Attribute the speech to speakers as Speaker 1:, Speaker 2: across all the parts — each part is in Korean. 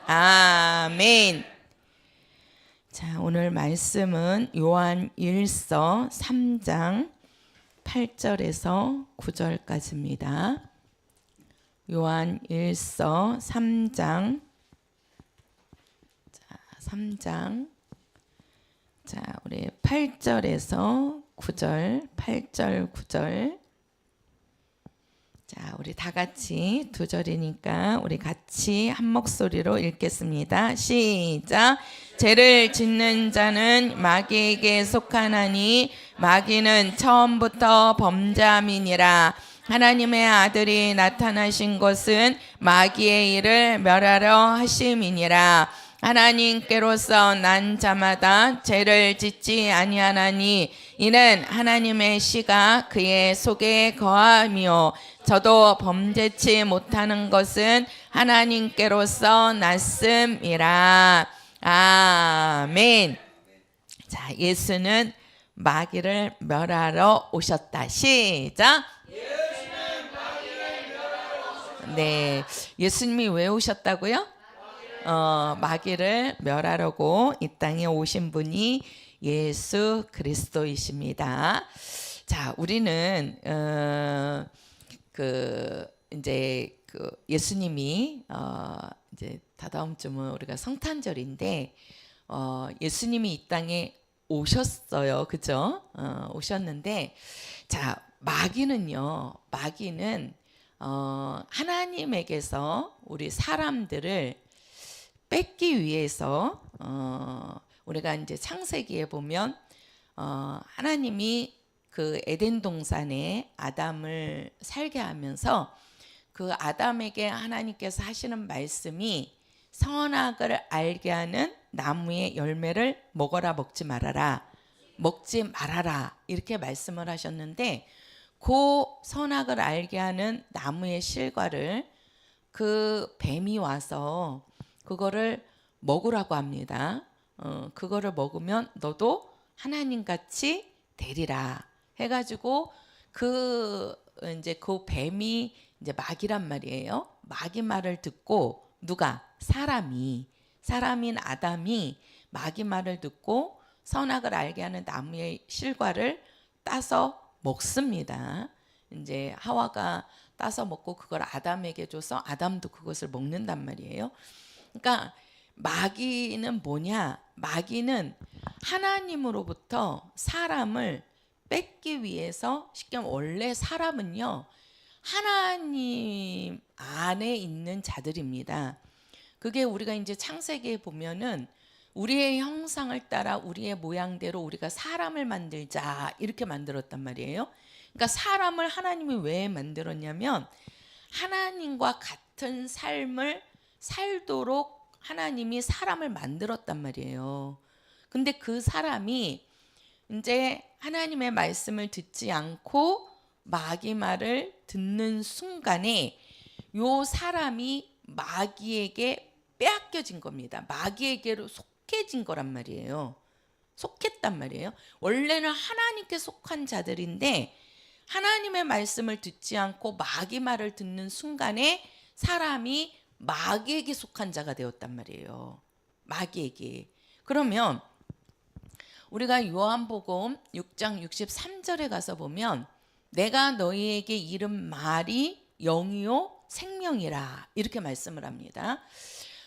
Speaker 1: 아멘. 자, 오늘 말씀은 요한 1서 3장 8절에서 9절까지입니다. 요한 1서 3장 3장 자, 우리 8절에서 9절, 8절, 9절. 자, 우리 다 같이 두 절이니까 우리 같이 한 목소리로 읽겠습니다. 시작. 죄를 짓는 자는 마귀에게 속하나니 마귀는 처음부터 범죄함이니라. 하나님의 아들이 나타나신 것은 마귀의 일을 멸하려 하심이니라. 하나님께로서 난 자마다 죄를 짓지 아니하나니 이는 하나님의 씨가 그의 속에 거함이요 저도 범죄치 못하는 것은 하나님께로서 났음이라. 아멘. 자, 예수는 마귀를 멸하러 오셨다. 시작. 네, 예수님이 왜 오셨다고요? 마귀를 멸하려고 이 땅에 오신 분이 예수 그리스도이십니다. 자, 우리는 이제 예수님이 이제 다다음 주면 우리가 성탄절인데 예수님이 이 땅에 오셨어요, 그죠? 오셨는데, 자, 마귀는 하나님에게서 우리 사람들을 뺏기 위해서 우리가 이제 창세기에 보면 하나님이 그 에덴 동산에 아담을 살게 하면서 그 아담에게 하나님께서 하시는 말씀이 선악을 알게 하는 나무의 열매를 먹어라 먹지 말아라 이렇게 말씀을 하셨는데, 그 선악을 알게 하는 나무의 실과를 그 뱀이 와서 그거를 먹으라고 합니다. 그거를 먹으면 너도 하나님같이 되리라 해가지고 이제 그 뱀이 이제 마귀란 말이에요. 마귀 말을 듣고 누가? 사람인 아담이 마귀 말을 듣고 선악을 알게 하는 나무의 실과를 따서 먹습니다. 이제 하와가 따서 먹고 그걸 아담에게 줘서 아담도 그것을 먹는단 말이에요. 그러니까 마귀는 뭐냐? 마귀는 하나님으로부터 사람을 뺏기 위해서, 쉽게 말하면 원래 사람은요 하나님 안에 있는 자들입니다. 그게 우리가 이제 창세기에 보면은 우리의 형상을 따라 우리의 모양대로 우리가 사람을 만들자 이렇게 만들었단 말이에요. 그러니까 사람을 하나님이 왜 만들었냐면 하나님과 같은 삶을 살도록 하나님이 사람을 만들었단 말이에요. 근데 그 사람이 이제 하나님의 말씀을 듣지 않고 마귀 말을 듣는 순간에 요 사람이 마귀에게 빼앗겨진 겁니다. 마귀에게로 속해진 거란 말이에요. 속했단 말이에요. 원래는 하나님께 속한 자들인데 하나님의 말씀을 듣지 않고 마귀 말을 듣는 순간에 사람이 마귀에게 속한 자가 되었단 말이에요. 마귀에게. 그러면 우리가 요한복음 6장 63절에 가서 보면 내가 너희에게 이른 말이 영이요 생명이라 이렇게 말씀을 합니다.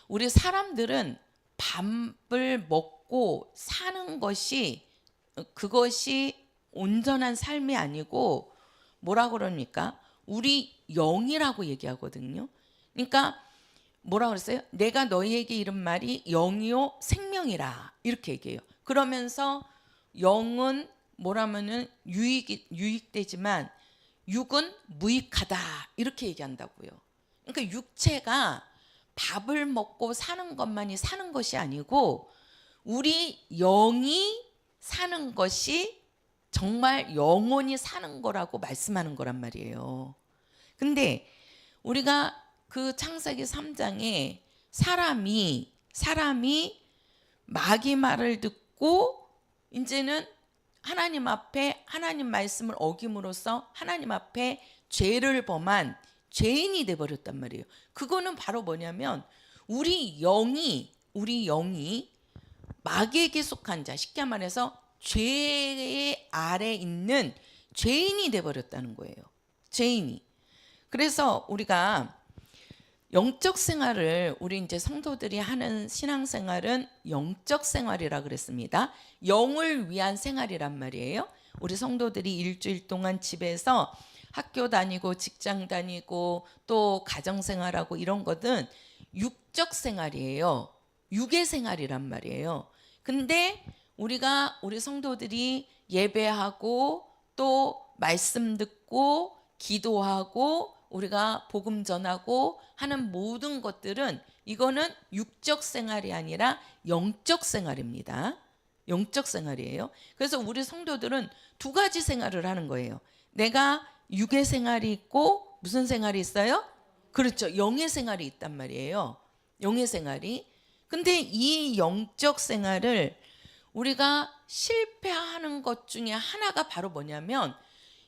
Speaker 1: 우리 사람들은 밥을 먹고 사는 것이 그것이 온전한 삶이 아니고 뭐라 그럽니까? 우리 영이라고 얘기하거든요. 그러니까 뭐라 그랬어요? 내가 너희에게 이른 말이 영이요 생명이라 이렇게 얘기해요. 그러면서 영은 뭐라면은 유익되지만 육은 무익하다 이렇게 얘기한다고요. 그러니까 육체가 밥을 먹고 사는 것만이 사는 것이 아니고 우리 영이 사는 것이 정말 영원히 사는 거라고 말씀하는 거란 말이에요. 근데 우리가 그 창세기 3장에 사람이 마귀 말을 듣고 이제는 하나님 앞에 하나님 말씀을 어김으로써 하나님 앞에 죄를 범한 죄인이 돼버렸단 말이에요. 그거는 바로 뭐냐면 우리 영이 마귀에게 속한 자, 쉽게 말해서 죄의 아래 있는 죄인이 돼 버렸다는 거예요. 죄인이. 그래서 우리가 영적 생활을 우리 이제 성도들이 하는 신앙 생활은 영적 생활이라 그랬습니다. 영을 위한 생활이란 말이에요. 우리 성도들이 일주일 동안 집에서 학교 다니고 직장 다니고 또 가정 생활하고 이런 것은 육적 생활이에요. 육의 생활이란 말이에요. 근데 우리 성도들이 예배하고 또 말씀 듣고 기도하고 우리가 복음 전하고 하는 모든 것들은 이거는 육적 생활이 아니라 영적 생활입니다. 영적 생활이에요. 그래서 우리 성도들은 두 가지 생활을 하는 거예요. 내가 육의 생활이 있고 무슨 생활이 있어요? 그렇죠. 영의 생활이 있단 말이에요. 영의 생활이. 근데 이 영적 생활을 우리가 실패하는 것 중에 하나가 바로 뭐냐면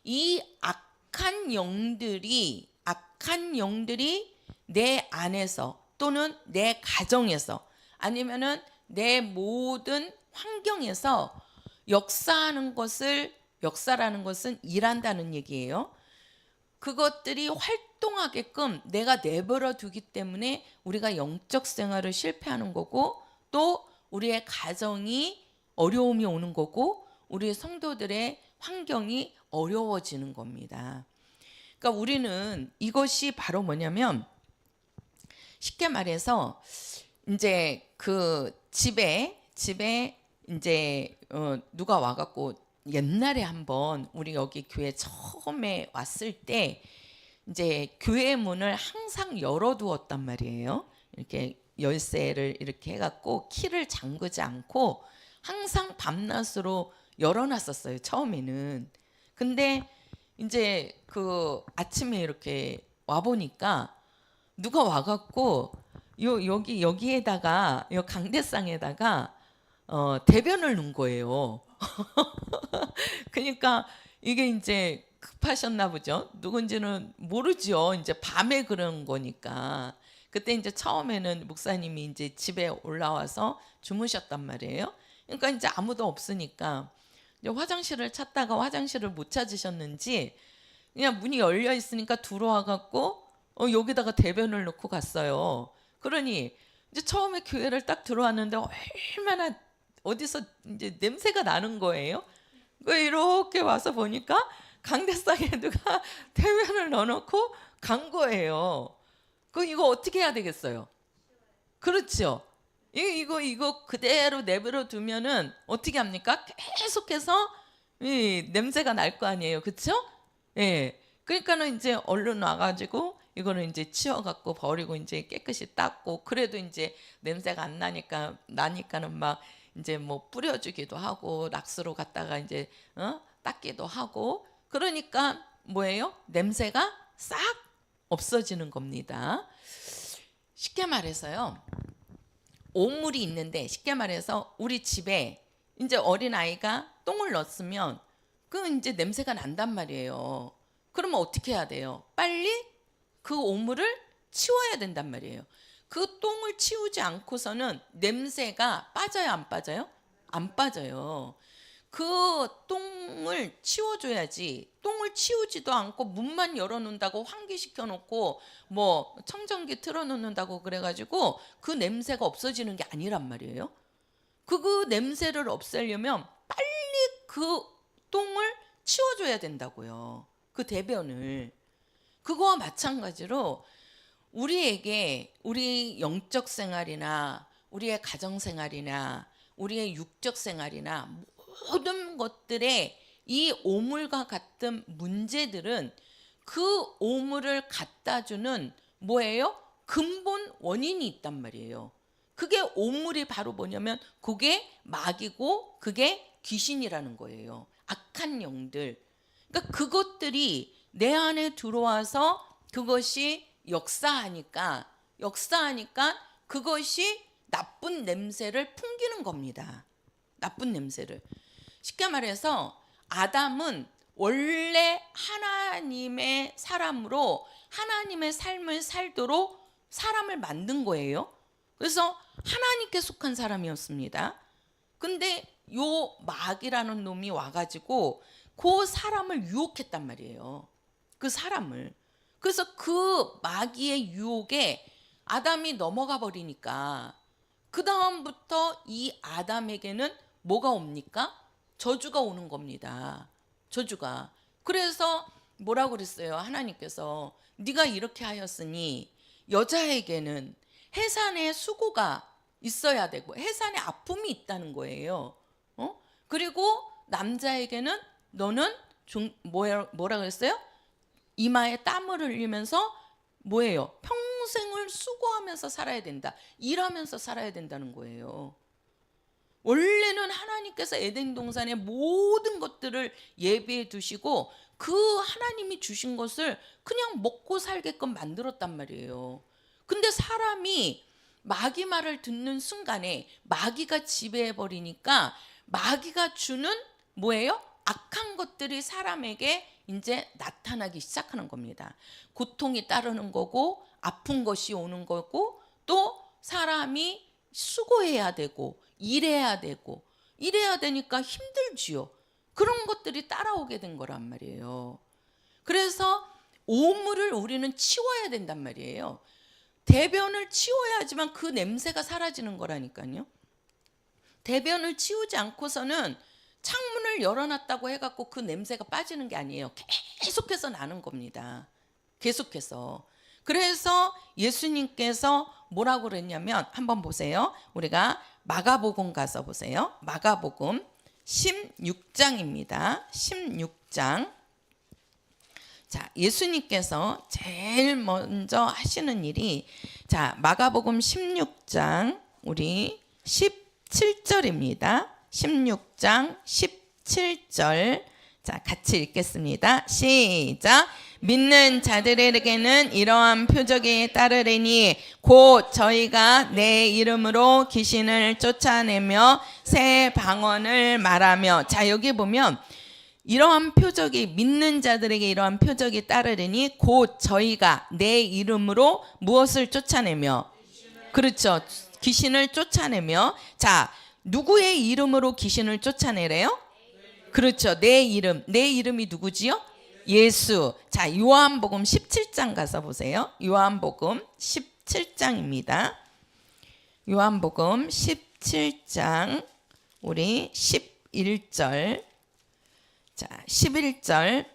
Speaker 1: 이 악한 영들이 내 안에서 또는 내 가정에서 아니면은 내 모든 환경에서 역사라는 것은 일한다는 얘기예요. 그것들이 활동하게끔 내가 내버려 두기 때문에 우리가 영적 생활을 실패하는 거고 또 우리의 가정이 어려움이 오는 거고 우리 성도들의 환경이 어려워지는 겁니다. 그러니까 우리는 이것이 바로 뭐냐면 쉽게 말해서 이제 그 집에 이제 누가 와갖고 옛날에 한번 우리 여기 교회 처음에 왔을 때 이제 교회 문을 항상 열어두었단 말이에요. 이렇게 열쇠를 이렇게 해갖고 키를 잠그지 않고 항상 밤낮으로 열어놨었어요. 처음에는. 근데 이제 그 아침에 이렇게 와 보니까 누가 와갖고 여기에다가 요 강대상에다가 대변을 넣은 거예요. 그러니까 이게 이제 급하셨나 보죠. 누군지는 모르죠. 이제 밤에 그런 거니까. 그때 이제 처음에는 목사님이 이제 집에 올라와서 주무셨단 말이에요. 그러니까 이제 아무도 없으니까 이제 화장실을 찾다가 화장실을 못 찾으셨는지 그냥 문이 열려 있으니까 들어와 갖고 여기다가 대변을 넣고 갔어요. 그러니 이제 처음에 교회를 딱 들어왔는데 얼마나 어디서 이제 냄새가 나는 거예요. 이렇게 와서 보니까 강대상에 누가 대변을 넣어놓고 간 거예요. 이거 어떻게 해야 되겠어요? 그렇죠. 이거 그대로 내버려 두면은 어떻게 합니까? 계속해서 이 냄새가 날 거 아니에요, 그렇죠? 예. 그러니까는 이제 얼른 와가지고 이거는 이제 치워갖고 버리고 이제 깨끗이 닦고 그래도 이제 냄새가 안 나니까는 막 이제 뭐 뿌려주기도 하고 락스로 갖다가 이제 닦기도 하고 그러니까 뭐예요? 냄새가 싹 없어지는 겁니다. 쉽게 말해서요. 오물이 있는데 쉽게 말해서 우리 집에 이제 어린 아이가 똥을 넣었으면 그 이제 냄새가 난단 말이에요. 그러면 어떻게 해야 돼요? 빨리 그 오물을 치워야 된단 말이에요. 그 똥을 치우지 않고서는 냄새가 빠져요, 안 빠져요? 안 빠져요. 그 똥을 치워줘야지. 똥을 치우지도 않고 문만 열어놓는다고 환기시켜 놓고 뭐 청정기 틀어놓는다고 그래가지고 그 냄새가 없어지는 게 아니란 말이에요. 그 냄새를 없애려면 빨리 그 똥을 치워줘야 된다고요. 그 대변을. 그거와 마찬가지로 우리에게 우리 영적 생활이나 우리의 가정 생활이나 우리의 육적 생활이나 모든 것들의 이 오물과 같은 문제들은 그 오물을 갖다 주는 뭐예요? 근본 원인이 있단 말이에요. 그게 오물이 바로 뭐냐면 그게 마귀고 그게 귀신이라는 거예요. 악한 영들. 그러니까 그것들이 내 안에 들어와서 그것이 역사하니까 그것이 나쁜 냄새를 풍기는 겁니다. 나쁜 냄새를. 쉽게 말해서 아담은 원래 하나님의 사람으로 하나님의 삶을 살도록 사람을 만든 거예요. 그래서 하나님께 속한 사람이었습니다. 근데 요 마귀라는 놈이 와가지고 그 사람을 유혹했단 말이에요. 그 사람을. 그래서 그 마귀의 유혹에 아담이 넘어가 버리니까 그 다음부터 이 아담에게는 뭐가 옵니까? 저주가 오는 겁니다. 저주가. 그래서 뭐라고 그랬어요? 하나님께서 네가 이렇게 하였으니 여자에게는 해산의 수고가 있어야 되고 해산의 아픔이 있다는 거예요. 그리고 남자에게는 너는 뭐라 그랬어요? 이마에 땀을 흘리면서 뭐예요? 평생을 수고하면서 살아야 된다. 일하면서 살아야 된다는 거예요. 원래는 하나님께서 에덴 동산의 모든 것들을 예비해 두시고 그 하나님이 주신 것을 그냥 먹고 살게끔 만들었단 말이에요. 근데 사람이 마귀 말을 듣는 순간에 마귀가 지배해 버리니까 마귀가 주는 뭐예요? 악한 것들이 사람에게 이제 나타나기 시작하는 겁니다. 고통이 따르는 거고 아픈 것이 오는 거고 또 사람이 수고해야 되고 일해야 되고 이래야 되니까 힘들지요. 그런 것들이 따라오게 된 거란 말이에요. 그래서 오물을 우리는 치워야 된단 말이에요. 대변을 치워야지만 그 냄새가 사라지는 거라니까요. 대변을 치우지 않고서는 창문을 열어놨다고 해갖고 그 냄새가 빠지는 게 아니에요. 계속해서 나는 겁니다. 계속해서. 그래서 예수님께서 뭐라고 그랬냐면 한번 보세요. 우리가 마가복음 가서 보세요. 마가복음 16장입니다. 16장. 자, 예수님께서 제일 먼저 하시는 일이 자, 마가복음 16장 우리 17절입니다. 16장 17절. 자, 같이 읽겠습니다. 시작. 믿는 자들에게는 이러한 표적이 따르리니 곧 저희가 내 이름으로 귀신을 쫓아내며 새 방언을 말하며. 자, 여기 보면 이러한 표적이 믿는 자들에게 이러한 표적이 따르리니 곧 저희가 내 이름으로 무엇을 쫓아내며. 그렇죠. 귀신을 쫓아내며. 자, 누구의 이름으로 귀신을 쫓아내래요? 그렇죠. 내 이름. 내 이름이 누구지요? 예수. 자, 요한복음 17장 가서 보세요. 요한복음 17장입니다. 요한복음 17장 우리 11절. 자, 11절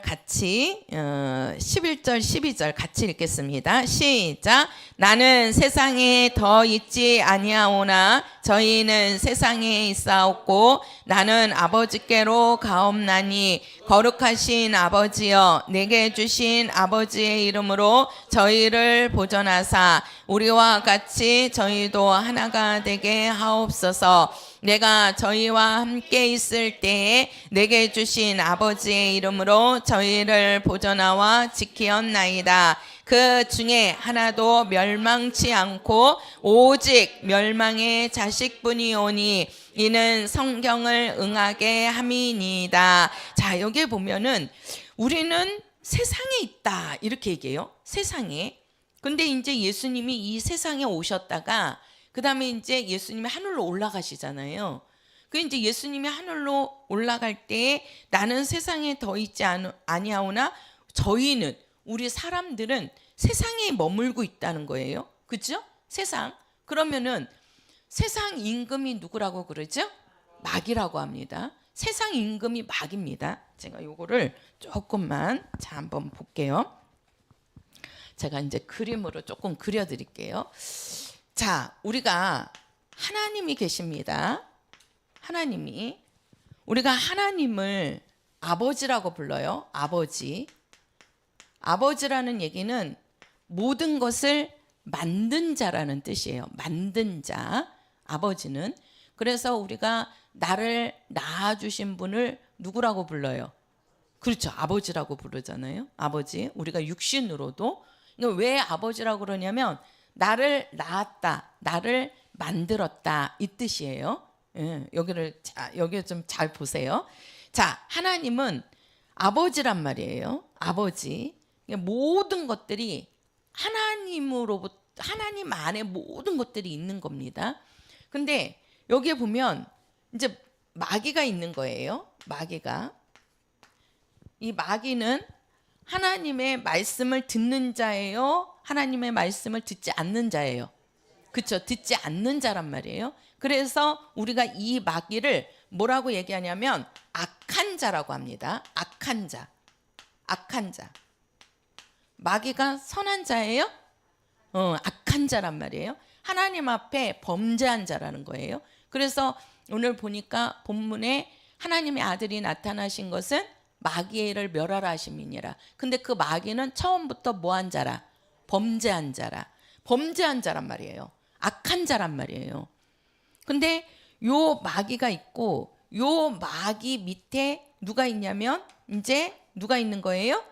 Speaker 1: 같이 11절 12절 같이 읽겠습니다. 시작. 나는 세상에 더 있지 아니하오나 저희는 세상에 있사옵고 나는 아버지께로 가옵나니 거룩하신 아버지여 내게 주신 아버지의 이름으로 저희를 보존하사 우리와 같이 저희도 하나가 되게 하옵소서. 내가 저희와 함께 있을 때에 내게 주신 아버지의 이름으로 저희를 보존하와 지키었나이다. 그 중에 하나도 멸망치 않고 오직 멸망의 자식뿐이오니 이는 성경을 응하게 함이니이다. 자, 여기 보면은 우리는 세상에 있다 이렇게 얘기해요. 세상에. 근데 이제 예수님이 이 세상에 오셨다가 그 다음에 이제 예수님이 하늘로 올라가시잖아요. 그 이제 예수님이 하늘로 올라갈 때 나는 세상에 더 있지 아니하오나 저희는 우리 사람들은 세상에 머물고 있다는 거예요. 그렇죠? 세상. 그러면은 세상 임금이 누구라고 그러죠? 마귀라고 합니다. 세상 임금이 마귀입니다. 제가 요거를 조금만 자 한번 볼게요. 제가 이제 그림으로 조금 그려 드릴게요. 자, 우리가 하나님이 계십니다. 하나님이. 우리가 하나님을 아버지라고 불러요. 아버지. 아버지라는 얘기는 모든 것을 만든 자라는 뜻이에요. 만든 자. 아버지는. 그래서 우리가 나를 낳아주신 분을 누구라고 불러요? 그렇죠. 아버지라고 부르잖아요. 아버지. 우리가 육신으로도. 그러니까 왜 아버지라고 그러냐면 나를 낳았다, 나를 만들었다 이 뜻이에요. 예, 여기 좀 잘 보세요. 자, 하나님은 아버지란 말이에요. 아버지. 모든 것들이 하나님 안에 모든 것들이 있는 겁니다. 근데 여기에 보면 이제 마귀가 있는 거예요. 마귀가. 이 마귀는 하나님의 말씀을 듣는 자예요? 하나님의 말씀을 듣지 않는 자예요? 그렇죠. 듣지 않는 자란 말이에요. 그래서 우리가 이 마귀를 뭐라고 얘기하냐면 악한 자라고 합니다. 악한 자. 악한 자. 마귀가 선한 자예요? 악한 자란 말이에요. 하나님 앞에 범죄한 자라는 거예요. 그래서 오늘 보니까 본문에 하나님의 아들이 나타나신 것은 마귀의 일을 멸하라 하심이니라. 근데 그 마귀는 처음부터 뭐한 자라? 범죄한 자라. 범죄한 자란 말이에요. 악한 자란 말이에요. 근데 요 마귀가 있고 요 마귀 밑에 누가 있냐면 이제 누가 있는 거예요?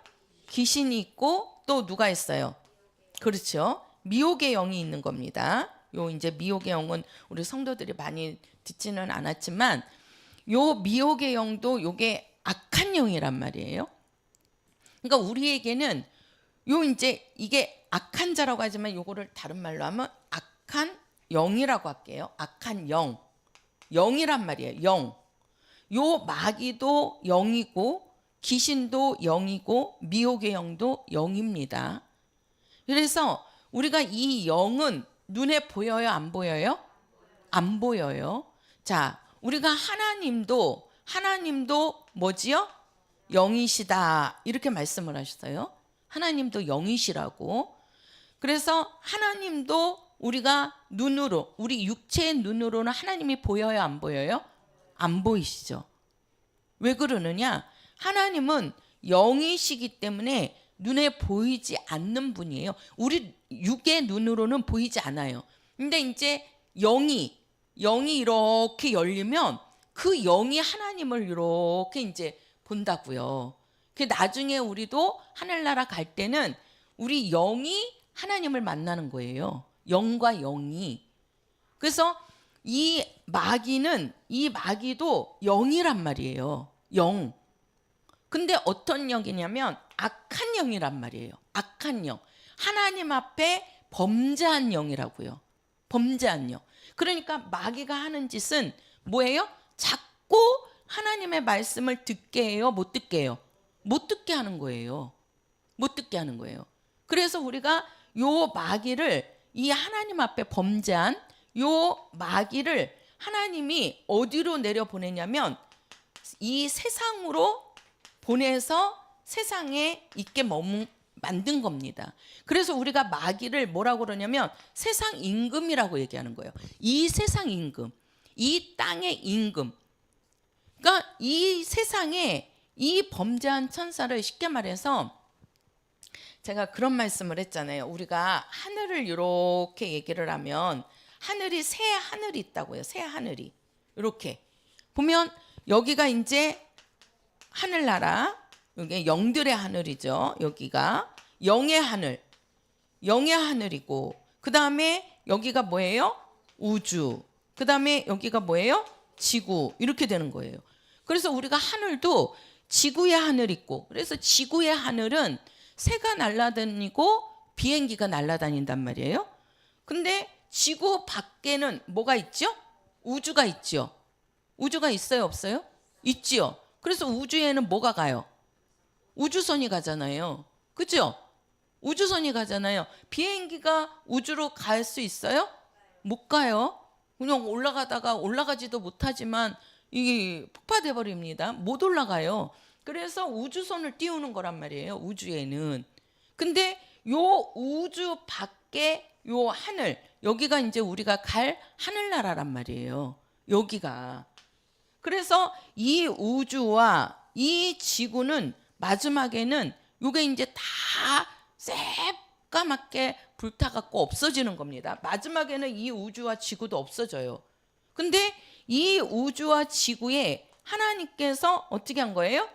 Speaker 1: 귀신이 있고 또 누가 있어요? 그렇죠. 미혹의 영이 있는 겁니다. 요 이제 미혹의 영은 우리 성도들이 많이 듣지는 않았지만 요 미혹의 영도 요게 악한 영이란 말이에요. 그러니까 우리에게는 요 이제 이게 악한 자라고 하지만 요거를 다른 말로 하면 악한 영이라고 할게요. 악한 영. 영이란 말이에요. 영. 요 마귀도 영이고 귀신도 영이고 미혹의 영도 영입니다. 그래서 우리가 이 영은 눈에 보여요? 안 보여요? 안 보여요. 자, 우리가 하나님도 뭐지요? 영이시다 이렇게 말씀을 하셨어요. 하나님도 영이시라고. 그래서 하나님도 우리가 눈으로 우리 육체의 눈으로는 하나님이 보여요? 안 보여요? 안 보이시죠. 왜 그러느냐? 하나님은 영이시기 때문에 눈에 보이지 않는 분이에요. 우리 육의 눈으로는 보이지 않아요. 근데 이제 영이 이렇게 열리면 그 영이 하나님을 이렇게 이제 본다고요. 그 나중에 우리도 하늘나라 갈 때는 우리 영이 하나님을 만나는 거예요. 영과 영이. 그래서 이 마귀도 영이란 말이에요. 영. 근데 어떤 영이냐면 악한 영이란 말이에요. 악한 영. 하나님 앞에 범죄한 영이라고요. 범죄한 영. 그러니까 마귀가 하는 짓은 뭐예요? 자꾸 하나님의 말씀을 듣게 해요? 못 듣게 해요? 못 듣게 하는 거예요. 못 듣게 하는 거예요. 그래서 우리가 요 마귀를 이 하나님 앞에 범죄한 요 마귀를 하나님이 어디로 내려보내냐면 이 세상으로 보내서 세상에 있게 만든 겁니다. 그래서 우리가 마귀를 뭐라고 그러냐면 세상 임금이라고 얘기하는 거예요. 이 세상 임금, 이 땅의 임금. 그러니까 이 세상에 이 범죄한 천사를 쉽게 말해서 제가 그런 말씀을 했잖아요. 우리가 하늘을 이렇게 얘기를 하면 하늘이 새 하늘이 있다고요. 새 하늘이. 이렇게 보면 여기가 이제 하늘나라, 여기 영들의 하늘이죠. 여기가 영의 하늘이고 그 다음에 여기가 뭐예요? 우주. 그 다음에 여기가 뭐예요? 지구. 이렇게 되는 거예요. 그래서 우리가 하늘도 지구의 하늘 있고, 그래서 지구의 하늘은 새가 날아다니고 비행기가 날아다닌단 말이에요. 근데 지구 밖에는 뭐가 있죠? 우주가 있죠. 우주가 있어요, 없어요? 있지요. 그래서 우주에는 뭐가 가요? 우주선이 가잖아요. 그죠? 우주선이 가잖아요. 비행기가 우주로 갈 수 있어요? 못 가요. 그냥 올라가지도 못하지만 이게 폭파돼 버립니다. 못 올라가요. 그래서 우주선을 띄우는 거란 말이에요. 우주에는. 근데 요 우주 밖에 요 하늘, 여기가 이제 우리가 갈 하늘나라란 말이에요. 여기가. 그래서 이 우주와 이 지구는 마지막에는 요게 이제 다 새까맣게 불타갖고 없어지는 겁니다. 마지막에는 이 우주와 지구도 없어져요. 근데 이 우주와 지구에 하나님께서 어떻게 한 거예요?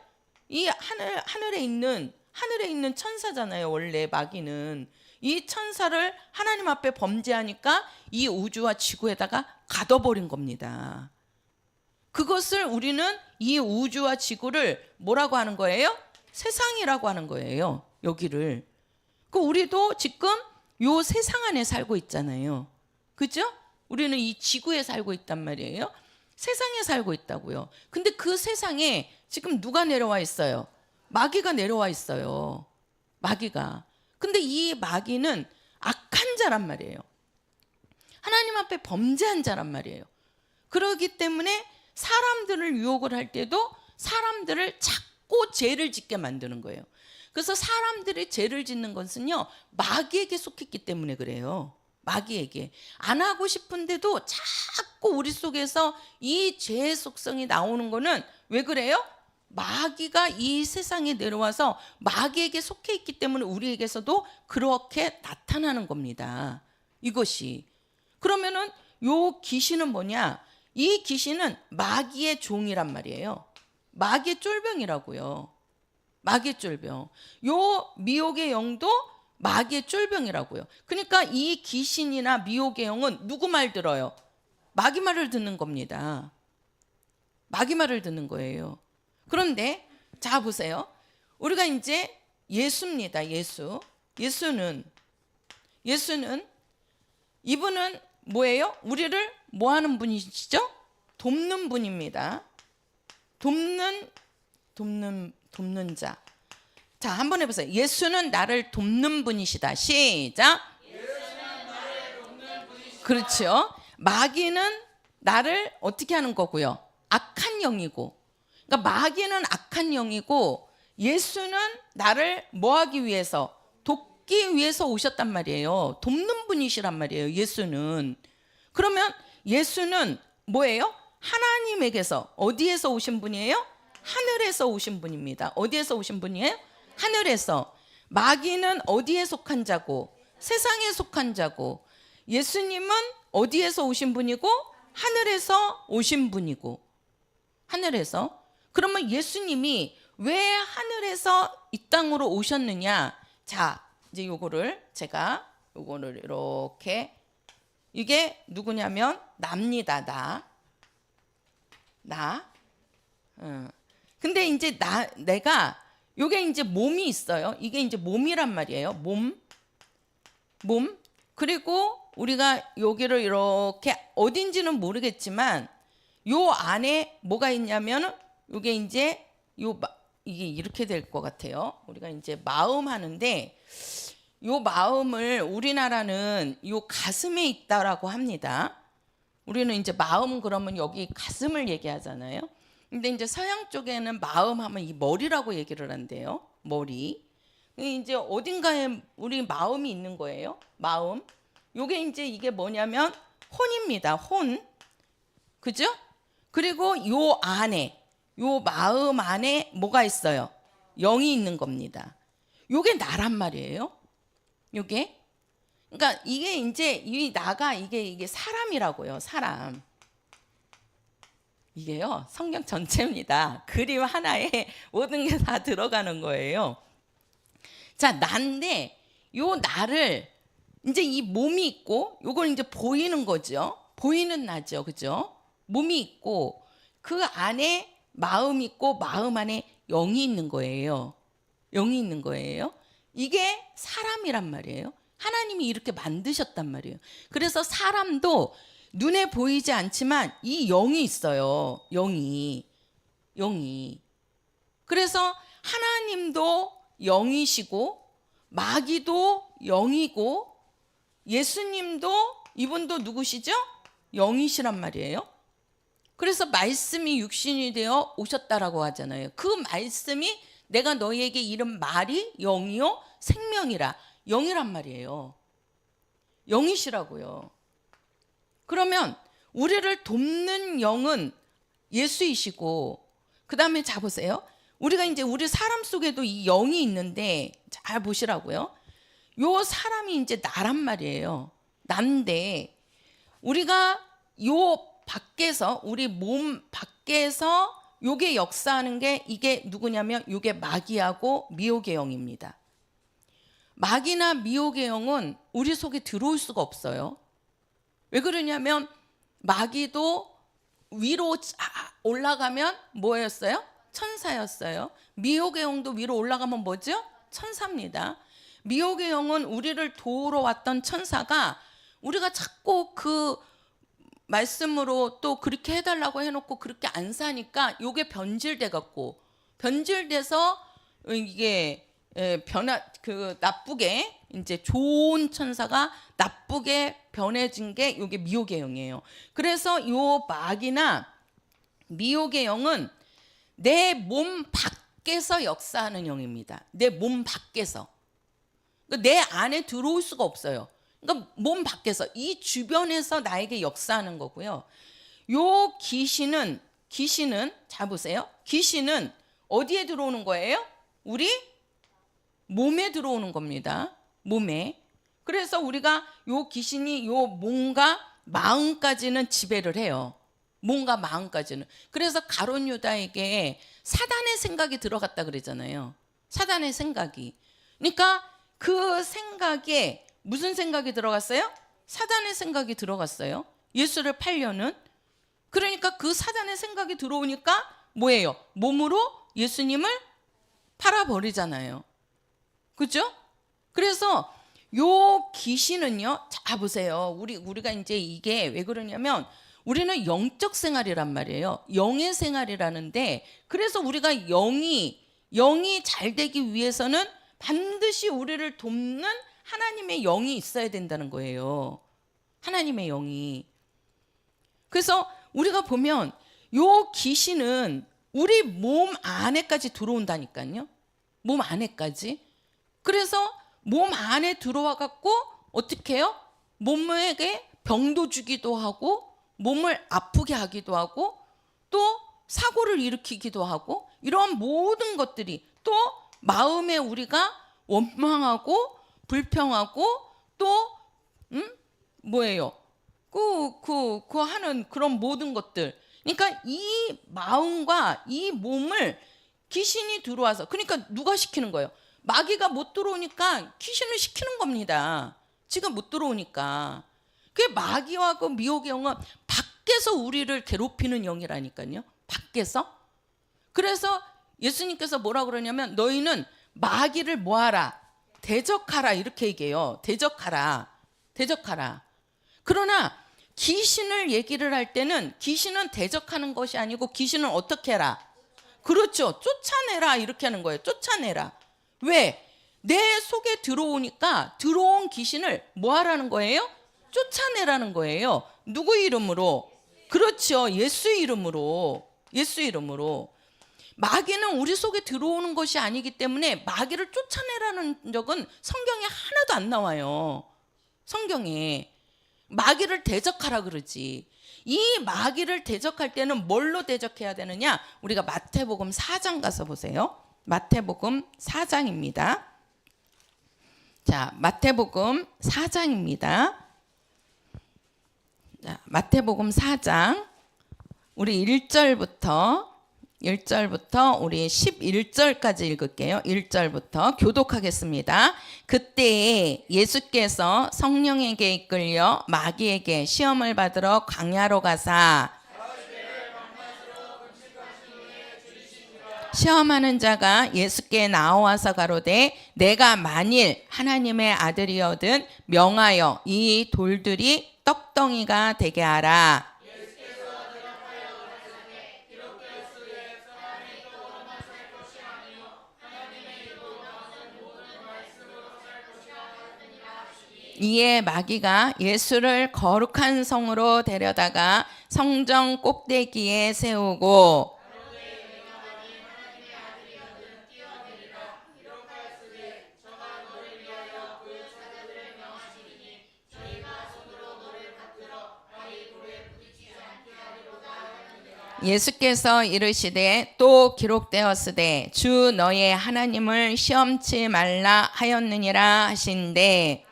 Speaker 1: 이 하늘에 있는 천사잖아요. 원래 마귀는 이 천사를 하나님 앞에 범죄하니까 이 우주와 지구에다가 가둬버린 겁니다. 그것을 우리는 이 우주와 지구를 뭐라고 하는 거예요? 세상이라고 하는 거예요. 여기를. 그 우리도 지금 요 세상 안에 살고 있잖아요. 그죠? 우리는 이 지구에 살고 있단 말이에요. 세상에 살고 있다고요. 근데 그 세상에 지금 누가 내려와 있어요? 마귀가 내려와 있어요. 마귀가. 근데 이 마귀는 악한 자란 말이에요. 하나님 앞에 범죄한 자란 말이에요. 그렇기 때문에 사람들을 유혹을 할 때도 사람들을 자꾸 죄를 짓게 만드는 거예요. 그래서 사람들이 죄를 짓는 것은요, 마귀에게 속했기 때문에 그래요. 마귀에게. 안 하고 싶은데도 자꾸 우리 속에서 이 죄의 속성이 나오는 거는 왜 그래요? 마귀가 이 세상에 내려와서 마귀에게 속해 있기 때문에 우리에게서도 그렇게 나타나는 겁니다. 이것이. 그러면은 요 귀신은 뭐냐? 이 귀신은 마귀의 종이란 말이에요. 마귀의 쫄병이라고요. 마귀의 쫄병. 요 미혹의 영도 마귀의 쫄병이라고요. 그러니까 이 귀신이나 미혹의 영은 누구 말 들어요? 마귀 말을 듣는 겁니다. 마귀 말을 듣는 거예요. 그런데 자 보세요. 우리가 이제 예수입니다. 예수는 이분은 뭐예요? 우리를 뭐 하는 분이시죠? 돕는 분입니다. 돕는 자. 자, 한번 해보세요. 예수는 나를 돕는 분이시다. 시작. 예수는 나를 돕는 분이시다. 그렇죠. 마귀는 나를 어떻게 하는 거고요? 악한 영이고. 그러니까 마귀는 악한 영이고 예수는 나를 뭐 하기 위해서? 돕기 위해서 오셨단 말이에요. 돕는 분이시란 말이에요. 예수는. 그러면 예수는 뭐예요? 하나님에게서 어디에서 오신 분이에요? 하늘에서 오신 분입니다. 어디에서 오신 분이에요? 하늘에서. 마귀는 어디에 속한 자고? 세상에 속한 자고. 예수님은 어디에서 오신 분이고? 하늘에서 오신 분이고. 하늘에서. 그러면 예수님이 왜 하늘에서 이 땅으로 오셨느냐? 자, 이제 요거를 이렇게, 이게 누구냐면 나입니다. 나. 근데 이제 내가 요게 이제 몸이 있어요. 이게 이제 몸이란 말이에요. 몸. 그리고 우리가 여기를 이렇게 어딘지는 모르겠지만 요 안에 뭐가 있냐면 요게 이제 이게 이렇게 될 것 같아요. 우리가 이제 마음 하는데 요 마음을 우리나라는 요 가슴에 있다라고 합니다. 우리는 이제 마음 그러면 여기 가슴을 얘기하잖아요. 근데 이제 서양 쪽에는 마음 하면 이 머리라고 얘기를 한대요. 머리. 이제 어딘가에 우리 마음이 있는 거예요. 마음. 요게 이제 이게 뭐냐면 혼입니다. 혼. 그죠? 그리고 요 안에 요 마음 안에 뭐가 있어요? 영이 있는 겁니다. 요게 나란 말이에요. 요게. 그러니까 이게 이제 이 나가 이게 사람이라고요. 사람. 이게요. 성경 전체입니다. 그림 하나에 모든 게 다 들어가는 거예요. 자, 난데 요 나를 이제 이 몸이 있고 요걸 이제 보이는 거죠. 보이는 나죠. 그죠? 몸이 있고 그 안에 마음이 있고 마음 안에 영이 있는 거예요. 영이 있는 거예요. 이게 사람이란 말이에요. 하나님이 이렇게 만드셨단 말이에요. 그래서 사람도 눈에 보이지 않지만 이 영이 있어요. 영이. 그래서 하나님도 영이시고 마귀도 영이고 예수님도 이분도 누구시죠? 영이시란 말이에요. 그래서 말씀이 육신이 되어 오셨다라고 하잖아요. 그 말씀이 내가 너희에게 이른 말이 영이요 생명이라. 영이란 말이에요. 영이시라고요. 그러면 우리를 돕는 영은 예수이시고 그 다음에 자 보세요. 우리가 이제 우리 사람 속에도 이 영이 있는데 잘 보시라고요. 요 사람이 이제 나란 말이에요. 난데 우리가 요 밖에서 우리 몸 밖에서 요게 역사하는 게 이게 누구냐면 요게 마귀하고 미혹의 영입니다. 마귀나 미혹의 영은 우리 속에 들어올 수가 없어요. 왜 그러냐면 마귀도 위로 올라가면 뭐였어요? 천사였어요. 미혹의 영도 위로 올라가면 뭐죠? 천사입니다. 미혹의 영은 우리를 도우러 왔던 천사가 우리가 자꾸 그 말씀으로 또 그렇게 해달라고 해놓고 그렇게 안 사니까 요게 변질돼 갖고, 변질돼서 이게 나쁘게, 이제 좋은 천사가 나쁘게 변해진 게 요게 미혹의 영이에요. 그래서 요 마귀나 미혹의 영은 내 몸 밖에서 역사하는 영입니다. 내 몸 밖에서. 내 안에 들어올 수가 없어요. 그러니까 몸 밖에서, 이 주변에서 나에게 역사하는 거고요. 요 귀신은 잘 보세요. 귀신은 어디에 들어오는 거예요? 우리 몸에 들어오는 겁니다. 몸에. 그래서 우리가 요 귀신이 요 몸과 마음까지는 지배를 해요. 몸과 마음까지는. 그래서 가룟 유다에게 사단의 생각이 들어갔다 그러잖아요. 사단의 생각이. 그러니까 그 생각에 무슨 생각이 들어갔어요? 사단의 생각이 들어갔어요. 예수를 팔려는. 그러니까 그 사단의 생각이 들어오니까 뭐예요? 몸으로 예수님을 팔아버리잖아요. 그죠? 그래서 요 귀신은요, 자 보세요. 우리가 이제 이게 왜 그러냐면 우리는 영적 생활이란 말이에요. 영의 생활이라는데, 그래서 우리가 영이 잘 되기 위해서는 반드시 우리를 돕는 하나님의 영이 있어야 된다는 거예요. 하나님의 영이. 그래서 우리가 보면 요 귀신은 우리 몸 안에까지 들어온다니까요. 몸 안에까지. 그래서 몸 안에 들어와 갖고 어떻게 해요? 몸에게 병도 주기도 하고, 몸을 아프게 하기도 하고, 또 사고를 일으키기도 하고, 이런 모든 것들이, 또 마음에 우리가 원망하고 불평하고, 또 뭐예요? 그 하는 그런 모든 것들. 그러니까 이 마음과 이 몸을 귀신이 들어와서, 그러니까 누가 시키는 거예요? 마귀가 못 들어오니까 귀신을 시키는 겁니다. 지금 못 들어오니까. 그 마귀와 그 미혹의 영은 밖에서 우리를 괴롭히는 영이라니까요. 밖에서. 그래서 예수님께서 뭐라 그러냐면 너희는 마귀를 뭐하라? 대적하라, 이렇게 얘기해요. 대적하라. 그러나 귀신을 얘기를 할 때는 귀신은 대적하는 것이 아니고 귀신은 어떻게 해라? 그렇죠. 쫓아내라, 이렇게 하는 거예요. 쫓아내라. 왜? 내 속에 들어오니까 들어온 귀신을 뭐 하라는 거예요? 쫓아내라는 거예요. 누구 이름으로? 그렇죠. 예수 이름으로. 마귀는 우리 속에 들어오는 것이 아니기 때문에 마귀를 쫓아내라는 적은 성경에 하나도 안 나와요. 성경에. 마귀를 대적하라 그러지. 이 마귀를 대적할 때는 뭘로 대적해야 되느냐? 우리가 마태복음 4장 가서 보세요. 마태복음 4장입니다. 자, 마태복음 4장입니다. 자, 마태복음 4장 우리 1절부터 우리 11절까지 읽을게요. 1절부터 교독하겠습니다. 그때에 예수께서 성령에게 이끌려 마귀에게 시험을 받으러 광야로 가사 시험하는 자가 예수께 나와서 가로되 내가 만일 하나님의 아들이거든 명하여 이 돌들이 떡덩이가 되게 하라. 이에 마귀가 예수를 거룩한 성으로 데려다가 성전 꼭대기에 세우고 예수께서 이르시되 또 기록되었으되 주 너의 하나님을 시험치 말라 하였느니라 하신대.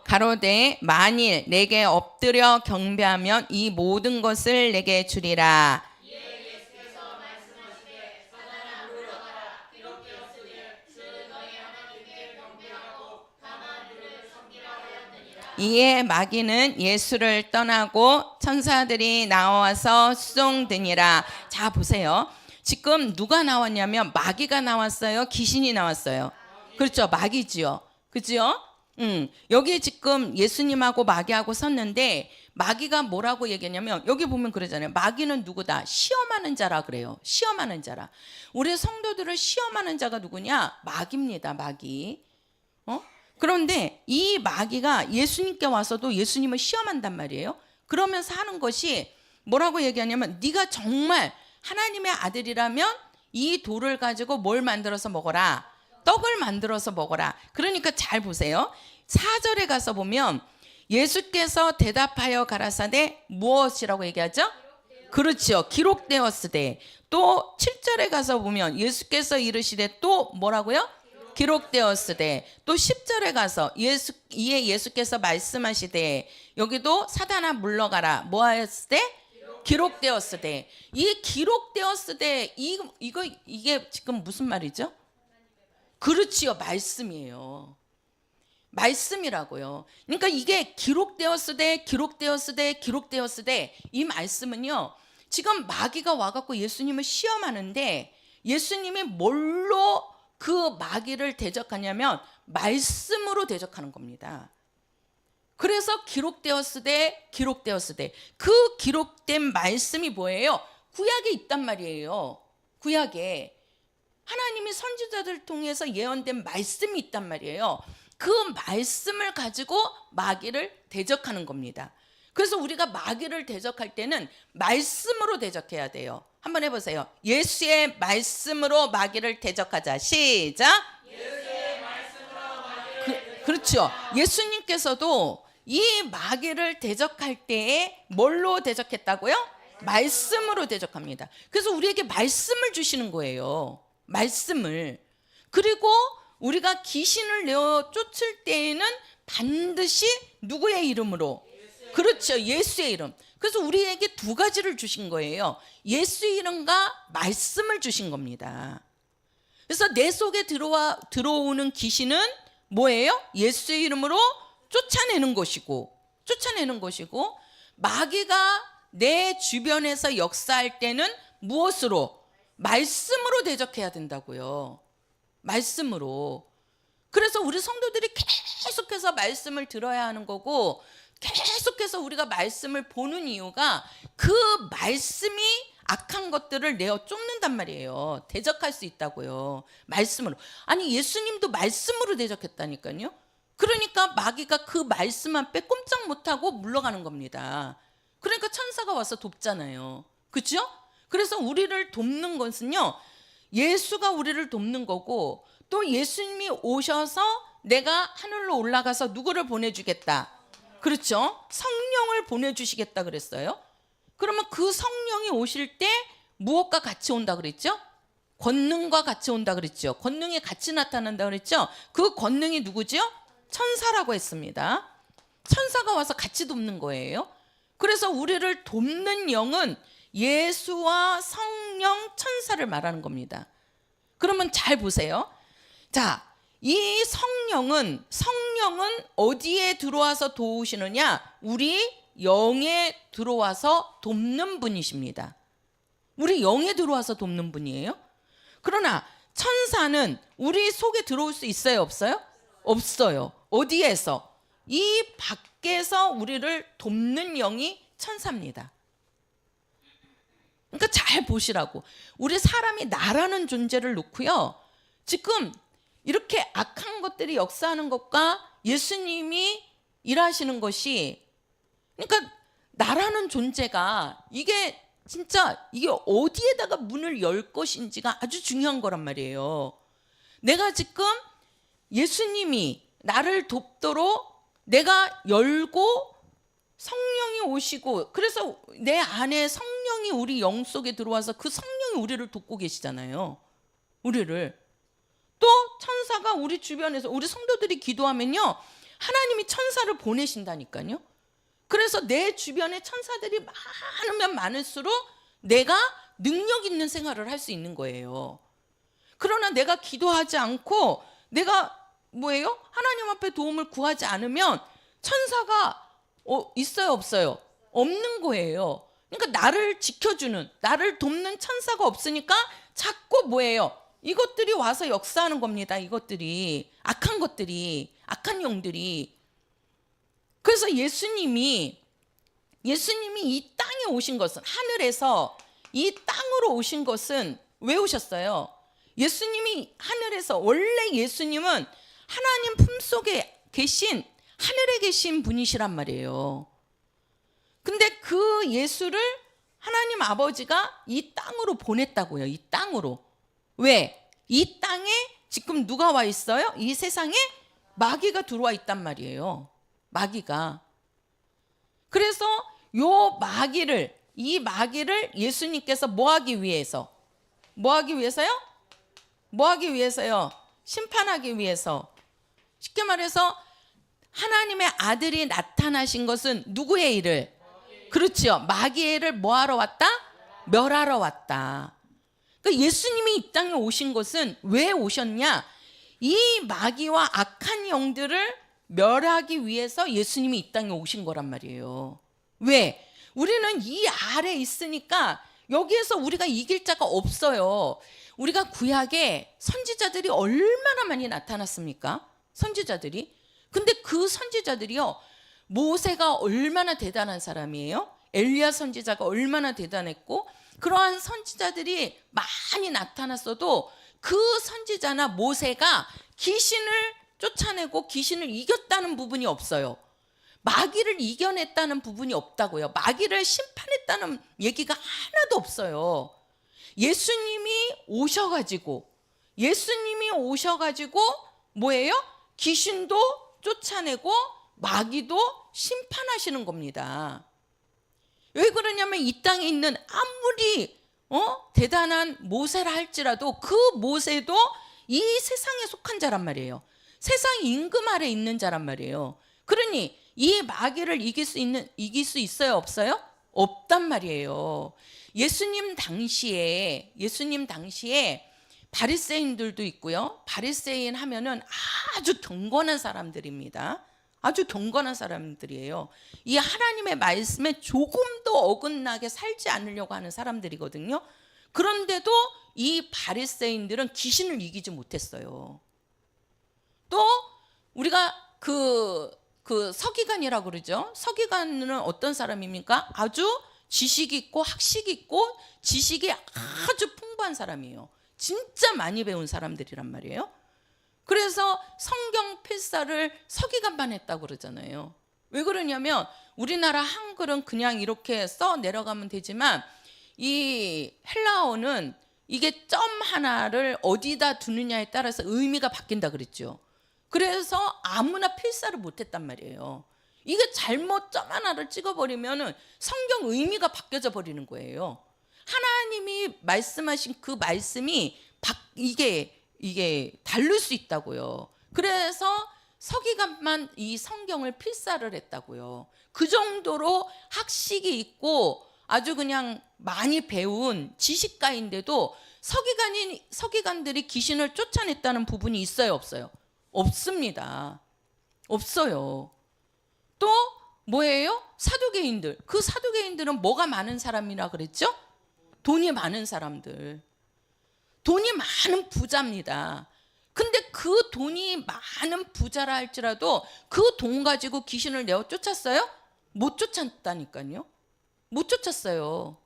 Speaker 1: 가로되 만일 내게 엎드려 경배하면 이 모든 것을 내게 주리라. 이에 마귀는 예수를 떠나고 천사들이 나와서 수종드니라. 자, 보세요. 지금 누가 나왔냐면 마귀가 나왔어요, 귀신이 나왔어요? 그렇죠, 마귀지요. 그죠? 여기 지금 예수님하고 마귀하고 섰는데 마귀가 뭐라고 얘기했냐면, 여기 보면 그러잖아요. 마귀는 누구다? 시험하는 자라 그래요. 시험하는 자라. 우리 성도들을 시험하는 자가 누구냐? 마귀입니다. 마귀. 그런데 이 마귀가 예수님께 와서도 예수님을 시험한단 말이에요. 그러면서 하는 것이 뭐라고 얘기하냐면, 네가 정말 하나님의 아들이라면 이 돌을 가지고 뭘 만들어서 먹어라? 떡을 만들어서 먹어라. 그러니까 잘 보세요. 4절에 가서 보면 예수께서 대답하여 가라사대 무엇이라고 얘기하죠? 그렇죠, 기록되었으되. 또 7절에 가서 보면 예수께서 이르시되 또 뭐라고요? 기록되었으되. 또 10절에 가서 이에 예수께서 말씀하시되, 여기도 사단아 물러가라. 뭐 하였으되? 기록되었으되. 이 기록되었으되, 이게 지금 무슨 말이죠? 그렇지요, 말씀이에요. 말씀이라고요. 그러니까 이게 기록되었으되 이 말씀은요, 지금 마귀가 와갖고 예수님을 시험하는데 예수님이 뭘로 그 마귀를 대적하냐면 말씀으로 대적하는 겁니다. 그래서 기록되었으되 그 기록된 말씀이 뭐예요? 구약에 있단 말이에요. 구약에 하나님이 선지자들 통해서 예언된 말씀이 있단 말이에요. 그 말씀을 가지고 마귀를 대적하는 겁니다. 그래서 우리가 마귀를 대적할 때는 말씀으로 대적해야 돼요. 한번 해보세요. 예수의 말씀으로 마귀를 대적하자. 시작. 예수의 말씀으로 마귀를 그렇죠. 예수님께서도 이 마귀를 대적할 때에 뭘로 대적했다고요? 말씀으로 대적합니다. 그래서 우리에게 말씀을 주시는 거예요. 말씀을. 그리고 우리가 귀신을 내어 쫓을 때에는 반드시 누구의 이름으로? 그렇죠, 예수의 이름. 그래서 우리에게 두 가지를 주신 거예요. 예수의 이름과 말씀을 주신 겁니다. 그래서 내 속에 들어오는 귀신은 뭐예요? 예수의 이름으로 쫓아내는 것이고 마귀가 내 주변에서 역사할 때는 무엇으로? 말씀으로 대적해야 된다고요. 말씀으로. 그래서 우리 성도들이 계속해서 말씀을 들어야 하는 거고, 계속해서 우리가 말씀을 보는 이유가 그 말씀이 악한 것들을 내어 쫓는단 말이에요. 대적할 수 있다고요. 말씀으로. 아니, 예수님도 말씀으로 대적했다니까요. 그러니까 마귀가 그 말씀 앞에 꼼짝 못하고 물러가는 겁니다. 그러니까 천사가 와서 돕잖아요. 그렇죠? 그래서 우리를 돕는 것은요, 예수가 우리를 돕는 거고, 또 예수님이 오셔서 내가 하늘로 올라가서 누구를 보내주겠다? 그렇죠? 성령을 보내주시겠다 그랬어요. 그러면 그 성령이 오실 때 무엇과 같이 온다 그랬죠? 권능과 같이 온다 그랬죠. 권능이 같이 나타난다 그랬죠. 그 권능이 누구죠? 천사라고 했습니다. 천사가 와서 같이 돕는 거예요. 그래서 우리를 돕는 영은 예수와 성령, 천사를 말하는 겁니다. 그러면 잘 보세요. 자, 이 성령은 어디에 들어와서 도우시느냐? 우리 영에 들어와서 돕는 분이십니다. 우리 영에 들어와서 돕는 분이에요. 그러나 천사는 우리 속에 들어올 수 있어요, 없어요? 없어요. 어디에서? 이 밖에서 우리를 돕는 영이 천사입니다. 그러니까 잘 보시라고. 우리 사람이 나라는 존재를 놓고요, 지금 이렇게 악한 것들이 역사하는 것과 예수님이 일하시는 것이, 그러니까 나라는 존재가 이게 진짜 이게 어디에다가 문을 열 것인지가 아주 중요한 거란 말이에요. 내가 지금 예수님이 나를 돕도록 내가 열고 성령이 오시고, 그래서 내 안에 성령이 우리 영 속에 들어와서 그 성령이 우리를 돕고 계시잖아요. 우리를. 또 천사가 우리 주변에서, 우리 성도들이 기도하면요, 하나님이 천사를 보내신다니까요. 그래서 내 주변에 천사들이 많으면 많을수록 내가 능력 있는 생활을 할 수 있는 거예요. 그러나 내가 기도하지 않고 내가 뭐예요? 하나님 앞에 도움을 구하지 않으면 천사가 있어요, 없어요? 없는 거예요. 그러니까 나를 지켜주는, 나를 돕는 천사가 없으니까 자꾸 뭐예요? 이것들이 와서 역사하는 겁니다. 이것들이, 악한 것들이, 악한 영들이. 그래서 예수님이 이 땅에 오신 것은, 하늘에서 이 땅으로 오신 것은 왜 오셨어요? 예수님이 하늘에서, 원래 예수님은 하나님 품속에 계신, 하늘에 계신 분이시란 말이에요. 근데 그 예수를 하나님 아버지가 이 땅으로 보냈다고요. 이 땅으로. 왜? 이 땅에 지금 누가 와 있어요? 이 세상에 마귀가 들어와 있단 말이에요. 마귀가. 그래서 이 마귀를 예수님께서 뭐 하기 위해서요? 심판하기 위해서. 쉽게 말해서 하나님의 아들이 나타나신 것은 누구의 일을? 그렇죠. 마귀의 일을 뭐 하러 왔다? 멸하러 왔다. 그러니까 예수님이 이 땅에 오신 것은 왜 오셨냐? 이 마귀와 악한 영들을 멸하기 위해서 예수님이 이 땅에 오신 거란 말이에요. 왜? 우리는 이 아래에 있으니까 여기에서 우리가 이길 자가 없어요. 우리가 구약에 선지자들이 얼마나 많이 나타났습니까? 선지자들이. 근데 그 선지자들이요, 모세가 얼마나 대단한 사람이에요? 엘리야 선지자가 얼마나 대단했고, 그러한 선지자들이 많이 나타났어도 그 선지자나 모세가 귀신을 쫓아내고 귀신을 이겼다는 부분이 없어요. 마귀를 이겨냈다는 부분이 없다고요. 마귀를 심판했다는 얘기가 하나도 없어요. 예수님이 오셔가지고 뭐예요? 귀신도 쫓아내고 마귀도 심판하시는 겁니다. 왜 그러냐면 이 땅에 있는 아무리 대단한 모세라 할지라도 그 모세도 이 세상에 속한 자란 말이에요. 세상 임금 아래 있는 자란 말이에요. 그러니 이 마귀를 이길 수 있어요, 없어요? 없단 말이에요. 예수님 당시에 바리새인들도 있고요. 바리새인 하면은 아주 경건한 사람들입니다. 아주 경건한 사람들이에요. 이 하나님의 말씀에 조금도 어긋나게 살지 않으려고 하는 사람들이거든요. 그런데도 이 바리새인들은 귀신을 이기지 못했어요. 또 우리가 그 서기관이라고 그러죠. 서기관은 어떤 사람입니까? 아주 지식이 있고 학식이 있고 지식이 아주 풍부한 사람이에요. 진짜 많이 배운 사람들이란 말이에요. 그래서 성경 필사를 서기관만 했다고 그러잖아요. 왜 그러냐면 우리나라 한글은 그냥 이렇게 써 내려가면 되지만 이 헬라어는 이게 점 하나를 어디다 두느냐에 따라서 의미가 바뀐다 그랬죠. 그래서 아무나 필사를 못했단 말이에요. 이게 잘못 점 하나를 찍어버리면 성경 의미가 바뀌어져 버리는 거예요. 하나님이 말씀하신 그 말씀이 이게 다를 수 있다고요. 그래서 서기관만 이 성경을 필사를 했다고요. 그 정도로 학식이 있고 아주 그냥 많이 배운 지식가인데도 서기관들이 귀신을 쫓아냈다는 부분이 있어요, 없어요? 없습니다. 없어요. 또 뭐예요? 사두개인들. 그 사두개인들은 뭐가 많은 사람이라 그랬죠? 돈이 많은 사람들. 돈이 많은 부자입니다. 근데 그 돈이 많은 부자라 할지라도 그 돈 가지고 귀신을 내어 쫓았어요? 못 쫓았다니까요. 못 쫓았어요.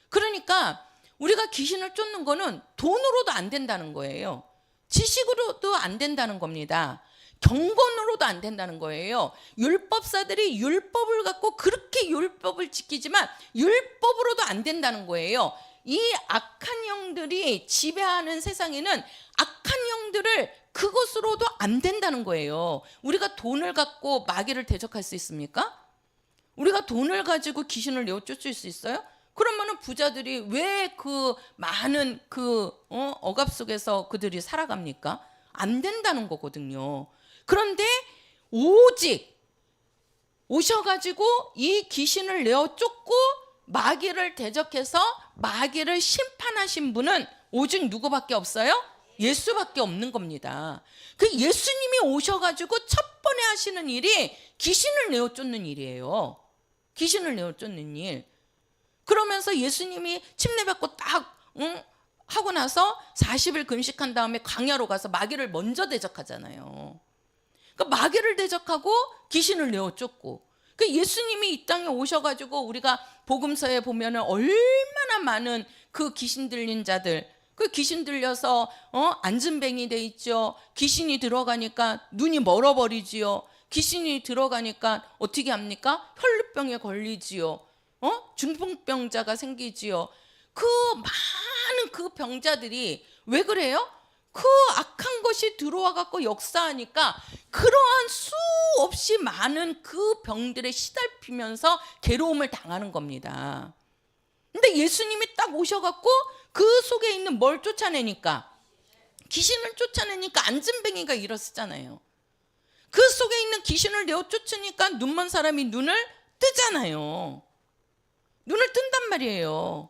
Speaker 1: 그러니까 우리가 귀신을 쫓는 거는 돈으로도 안 된다는 거예요. 지식으로도 안 된다는 겁니다. 경건으로도 안 된다는 거예요. 율법사들이 율법을 갖고 그렇게 율법을 지키지만 율법으로도 안 된다는 거예요. 이 악한 영들이 지배하는 세상에는 악한 영들을 그것으로도 안 된다는 거예요. 우리가 돈을 갖고 마귀를 대적할 수 있습니까? 우리가 돈을 가지고 귀신을 내어 쫓을 수 있어요? 그러면은 부자들이 왜 그 많은 억압 속에서 그들이 살아갑니까? 안 된다는 거거든요. 그런데 오직 오셔가지고 이 귀신을 내어 쫓고 마귀를 대적해서 마귀를 심판하신 분은 오직 누구밖에 없어요? 예수밖에 없는 겁니다. 그 예수님이 오셔가지고 첫 번에 하시는 일이 귀신을 내어 쫓는 일이에요. 귀신을 내어 쫓는 일. 그러면서 예수님이 침례받고 딱 하고 나서 40일 금식한 다음에 광야로 가서 마귀를 먼저 대적하잖아요. 그러니까 마귀를 대적하고 귀신을 내어 쫓고. 그러니까 예수님이 이 땅에 오셔가지고 우리가 복음서에 보면은 얼마나 많은 그 귀신 들린 자들, 그 귀신 들려서 안진뱅이 돼 있죠. 귀신이 들어가니까 눈이 멀어버리지요. 귀신이 들어가니까 어떻게 합니까? 혈루병에 걸리지요. 중풍병자가 생기지요. 그 많은 그 병자들이 왜 그래요? 그 악한 것이 들어와 갖고 역사하니까 그러한 수없이 많은 그 병들에 시달피면서 괴로움을 당하는 겁니다. 근데 예수님이 딱 오셔갖고 그 속에 있는 뭘 쫓아내니까, 귀신을 쫓아내니까 안진뱅이가 일어서잖아요. 그 속에 있는 귀신을 내어 쫓으니까 눈먼 사람이 눈을 뜨잖아요. 눈을 뜬단 말이에요.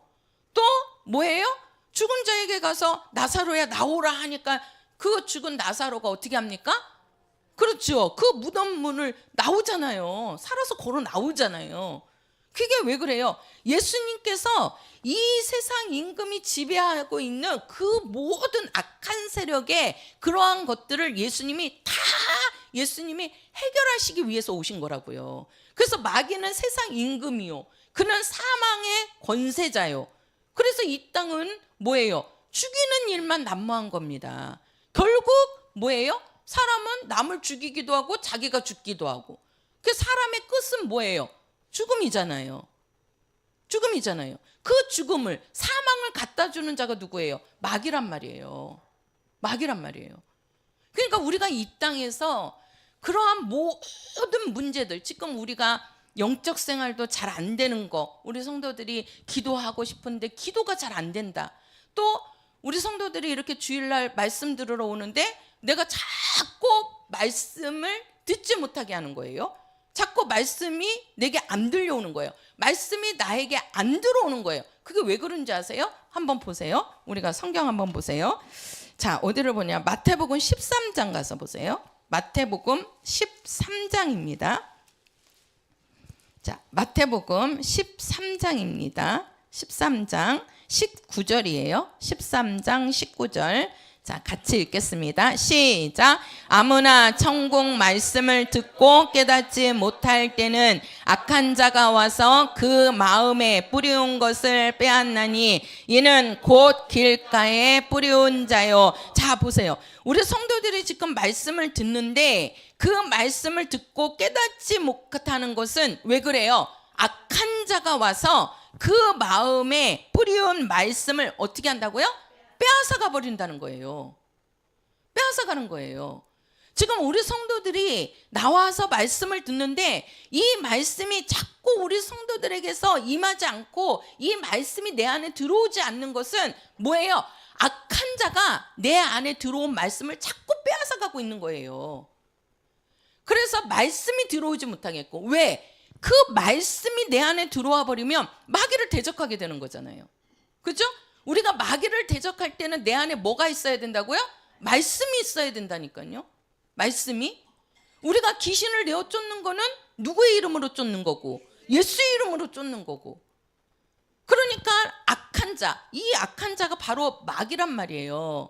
Speaker 1: 또 뭐예요? 죽은 자에게 가서 나사로야 나오라 하니까 그 죽은 나사로가 어떻게 합니까? 그렇죠. 그 무덤 문을 나오잖아요. 살아서 걸어 나오잖아요. 그게 왜 그래요? 예수님께서 이 세상 임금이 지배하고 있는 그 모든 악한 세력의 그러한 것들을 예수님이 해결하시기 위해서 오신 거라고요. 그래서 마귀는 세상 임금이요, 그는 사망의 권세자요. 그래서 이 땅은 뭐예요? 죽이는 일만 난무한 겁니다. 결국 뭐예요? 사람은 남을 죽이기도 하고 자기가 죽기도 하고. 그 사람의 끝은 뭐예요? 죽음이잖아요. 죽음이잖아요. 그 죽음을, 사망을 갖다 주는 자가 누구예요? 마귀란 말이에요. 마귀란 말이에요. 그러니까 우리가 이 땅에서 그러한 모든 문제들, 지금 우리가 영적 생활도 잘 안 되는 거, 우리 성도들이 기도하고 싶은데 기도가 잘 안 된다. 또 우리 성도들이 이렇게 주일날 말씀 들으러 오는데 내가 자꾸 말씀을 듣지 못하게 하는 거예요. 자꾸 말씀이 내게 안 들려오는 거예요. 말씀이 나에게 안 들어오는 거예요. 그게 왜 그런지 아세요? 한번 보세요. 우리가 성경 한번 보세요. 자, 어디를 보냐? 마태복음 13장 가서 보세요. 마태복음 13장입니다. 자, 마태복음 13장입니다. 13장 19절이에요. 13장 19절. 자, 같이 읽겠습니다. 시작. 아무나 천국 말씀을 듣고 깨닫지 못할 때는 악한 자가 와서 그 마음에 뿌리운 것을 빼앗나니 이는 곧 길가에 뿌리운 자요. 자, 보세요. 우리 성도들이 지금 말씀을 듣는데 그 말씀을 듣고 깨닫지 못하는 것은 왜 그래요? 악한 자가 와서 그 마음에 뿌리운 말씀을 어떻게 한다고요? 빼앗아가 버린다는 거예요. 빼앗아가는 거예요. 지금 우리 성도들이 나와서 말씀을 듣는데 이 말씀이 자꾸 우리 성도들에게서 임하지 않고 이 말씀이 내 안에 들어오지 않는 것은 뭐예요? 악한 자가 내 안에 들어온 말씀을 자꾸 빼앗아가고 있는 거예요. 그래서 말씀이 들어오지 못하겠고, 왜? 그 말씀이 내 안에 들어와 버리면 마귀를 대적하게 되는 거잖아요. 그렇죠? 우리가 마귀를 대적할 때는 내 안에 뭐가 있어야 된다고요? 말씀이 있어야 된다니까요. 말씀이. 우리가 귀신을 내어 쫓는 거는 누구의 이름으로 쫓는 거고, 예수의 이름으로 쫓는 거고. 그러니까 악한 자, 이 악한 자가 바로 마귀란 말이에요.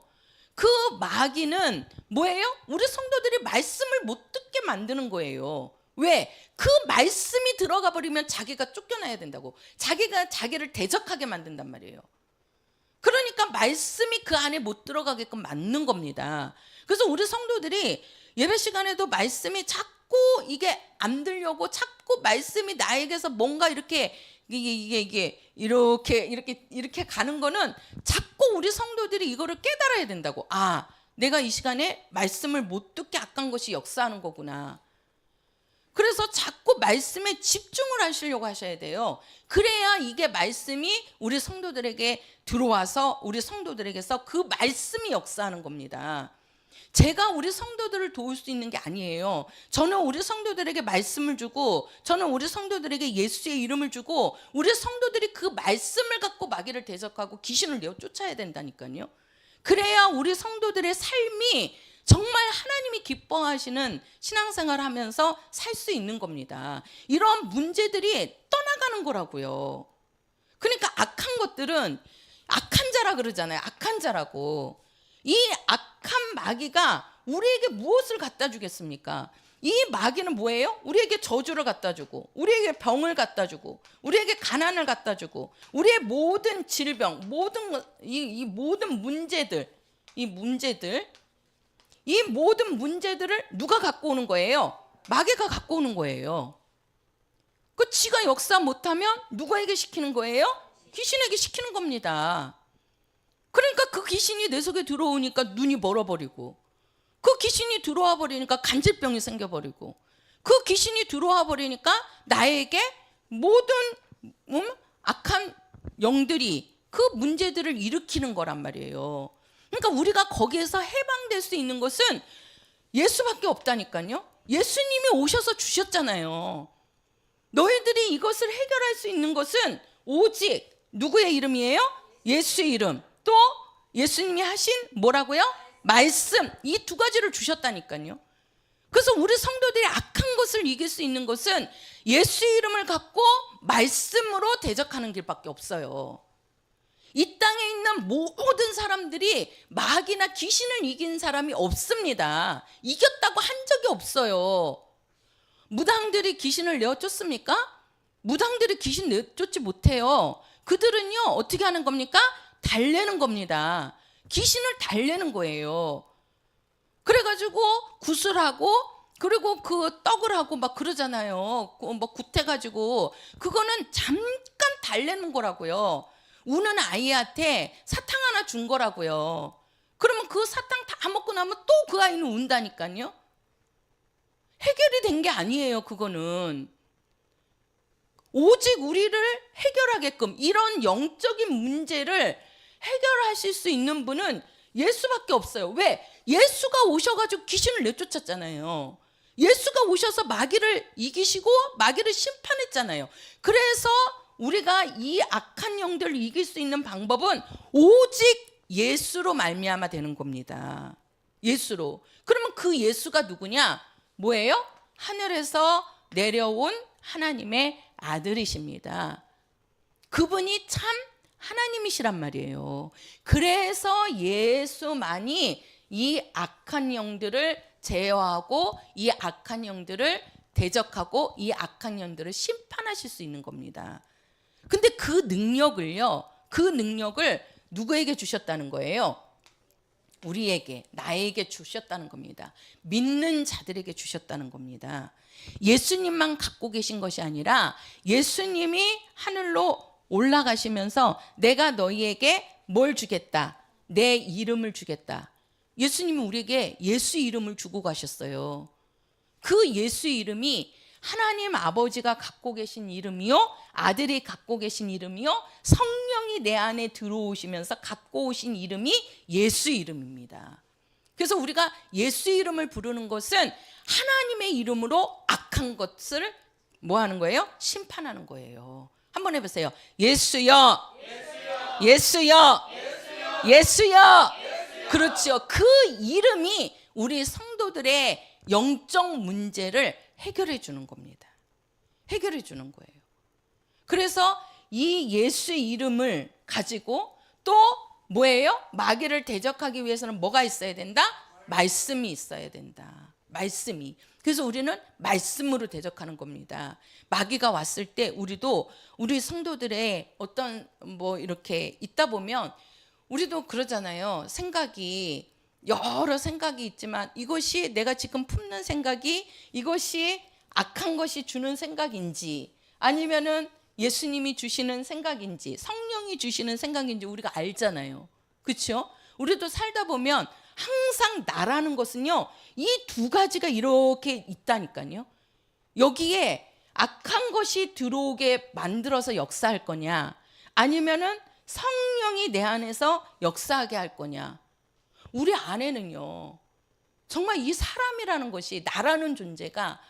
Speaker 1: 그 마귀는 뭐예요? 우리 성도들이 말씀을 못 듣게 만드는 거예요. 왜? 그 말씀이 들어가 버리면 자기가 쫓겨나야 된다고. 자기가 자기를 대적하게 만든단 말이에요. 그러니까 말씀이 그 안에 못 들어가게끔 만든 겁니다. 그래서 우리 성도들이 예배 시간에도 말씀이 자꾸 이게 안 들려고, 자꾸 말씀이 나에게서 뭔가 이렇게 이렇게 가는 거는 자꾸 우리 성도들이 이거를 깨달아야 된다고. 아, 내가 이 시간에 말씀을 못 듣게 악한 것이 역사하는 거구나. 그래서 자꾸 말씀에 집중을 하시려고 하셔야 돼요. 그래야 이게 말씀이 우리 성도들에게 들어와서 우리 성도들에게서 그 말씀이 역사하는 겁니다. 제가 우리 성도들을 도울 수 있는 게 아니에요. 저는 우리 성도들에게 말씀을 주고, 저는 우리 성도들에게 예수의 이름을 주고, 우리 성도들이 그 말씀을 갖고 마귀를 대적하고 귀신을 내어 쫓아야 된다니까요. 그래야 우리 성도들의 삶이 정말 하나님이 기뻐하시는 신앙생활을 하면서 살 수 있는 겁니다. 이런 문제들이 떠나가는 거라고요. 그러니까 악한 것들은 악한 자라 그러잖아요. 악한 자라고. 이 악한 마귀가 우리에게 무엇을 갖다 주겠습니까? 이 마귀는 뭐예요? 우리에게 저주를 갖다 주고, 우리에게 병을 갖다 주고, 우리에게 가난을 갖다 주고, 우리의 모든 질병, 이 모든 문제들, 이 모든 문제들을 누가 갖고 오는 거예요? 마귀가 갖고 오는 거예요. 그 지가 역사 못하면 누구에게 시키는 거예요? 귀신에게 시키는 겁니다. 그러니까 그 귀신이 내 속에 들어오니까 눈이 멀어버리고, 그 귀신이 들어와 버리니까 간질병이 생겨버리고, 그 귀신이 들어와 버리니까 나에게 모든 악한 영들이 그 문제들을 일으키는 거란 말이에요. 그러니까 우리가 거기에서 해방될 수 있는 것은 예수밖에 없다니까요. 예수님이 오셔서 주셨잖아요. 너희들이 이것을 해결할 수 있는 것은 오직 누구의 이름이에요? 예수의 이름. 또 예수님이 하신 뭐라고요? 말씀. 이 두 가지를 주셨다니까요. 그래서 우리 성도들이 악한 것을 이길 수 있는 것은 예수의 이름을 갖고 말씀으로 대적하는 길밖에 없어요. 이 땅에 있는 모든 사람들이 마귀나 귀신을 이긴 사람이 없습니다. 이겼다고 한 적이 없어요. 무당들이 귀신을 내어쫓습니까? 무당들이 귀신 내쫓지 못해요. 그들은요, 어떻게 하는 겁니까? 달래는 겁니다. 귀신을 달래는 거예요. 그래가지고 구슬하고, 그리고 그 떡을 하고 막 그러잖아요. 뭐 굿해가지고. 그거는 잠깐 달래는 거라고요. 우는 아이한테 사탕 하나 준 거라고요. 그러면 그 사탕 다 먹고 나면 또 그 아이는 운다니까요. 해결이 된 게 아니에요. 그거는 오직 우리를 해결하게끔, 이런 영적인 문제를 해결하실 수 있는 분은 예수밖에 없어요. 왜? 예수가 오셔가지고 귀신을 내쫓았잖아요. 예수가 오셔서 마귀를 이기시고 마귀를 심판했잖아요. 그래서 우리가 이 악한 영들을 이길 수 있는 방법은 오직 예수로 말미암아 되는 겁니다. 예수로. 그러면 그 예수가 누구냐? 뭐예요? 하늘에서 내려온 하나님의 아들이십니다. 그분이 참 하나님이시란 말이에요. 그래서 예수만이 이 악한 영들을 제어하고 이 악한 영들을 대적하고 이 악한 영들을 심판하실 수 있는 겁니다. 근데 그 능력을 누구에게 주셨다는 거예요? 우리에게, 나에게 주셨다는 겁니다. 믿는 자들에게 주셨다는 겁니다. 예수님만 갖고 계신 것이 아니라 예수님이 하늘로 올라가시면서 내가 너희에게 뭘 주겠다? 내 이름을 주겠다. 예수님이 우리에게 예수 이름을 주고 가셨어요. 그 예수 이름이 하나님 아버지가 갖고 계신 이름이요, 아들이 갖고 계신 이름이요, 성령이 내 안에 들어오시면서 갖고 오신 이름이 예수 이름입니다. 그래서 우리가 예수 이름을 부르는 것은 하나님의 이름으로 악한 것을 뭐 하는 거예요? 심판하는 거예요. 한번 해보세요. 예수여, 예수여, 예수여, 예수여, 예수여. 그렇죠. 그 이름이 우리 성도들의 영적 문제를 해결해 주는 겁니다. 해결해 주는 거예요. 그래서 이 예수 이름을 가지고 또 뭐예요? 마귀를 대적하기 위해서는 뭐가 있어야 된다? 말씀이 있어야 된다. 말씀이. 그래서 우리는 말씀으로 대적하는 겁니다. 마귀가 왔을 때 우리도 우리 성도들의 어떤 뭐 이렇게 있다 보면 우리도 그러잖아요. 생각이 여러 생각이 있지만 이것이 내가 지금 품는 생각이 이것이 악한 것이 주는 생각인지 아니면은 예수님이 주시는 생각인지 성령이 주시는 생각인지 우리가 알잖아요. 그렇죠? 우리도 살다 보면 항상 나라는 것은요, 이 두 가지가 이렇게 있다니까요. 여기에 악한 것이 들어오게 만들어서 역사할 거냐, 아니면은 성령이 내 안에서 역사하게 할 거냐. 우리 안에는요, 정말 이 사람이라는 것이, 나라는 존재가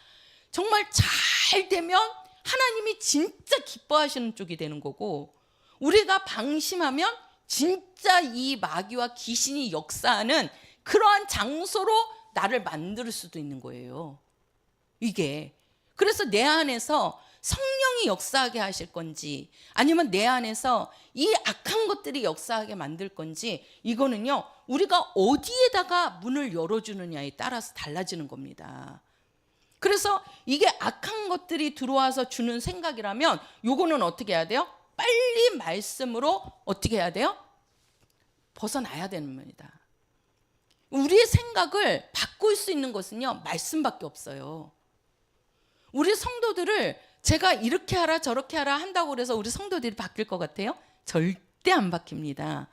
Speaker 1: 정말 잘 되면 하나님이 진짜 기뻐하시는 쪽이 되는 거고, 우리가 방심하면 진짜 이 마귀와 귀신이 역사하는 그러한 장소로
Speaker 2: 나를 만들 수도 있는 거예요. 이게. 그래서 내 안에서 성령이 역사하게 하실 건지 아니면 내 안에서 이 악한 것들이 역사하게 만들 건지 이거는요 우리가 어디에다가 문을 열어주느냐에 따라서 달라지는 겁니다. 그래서 이게 악한 것들이 들어와서 주는 생각이라면 요거는 어떻게 해야 돼요? 빨리 말씀으로 어떻게 해야 돼요? 벗어나야 되는 겁니다. 우리의 생각을 바꿀 수 있는 것은요 말씀밖에 없어요. 우리 성도들을 제가 이렇게 하라 저렇게 하라 한다고 그래서 우리 성도들이 바뀔 것 같아요? 절대 안 바뀝니다.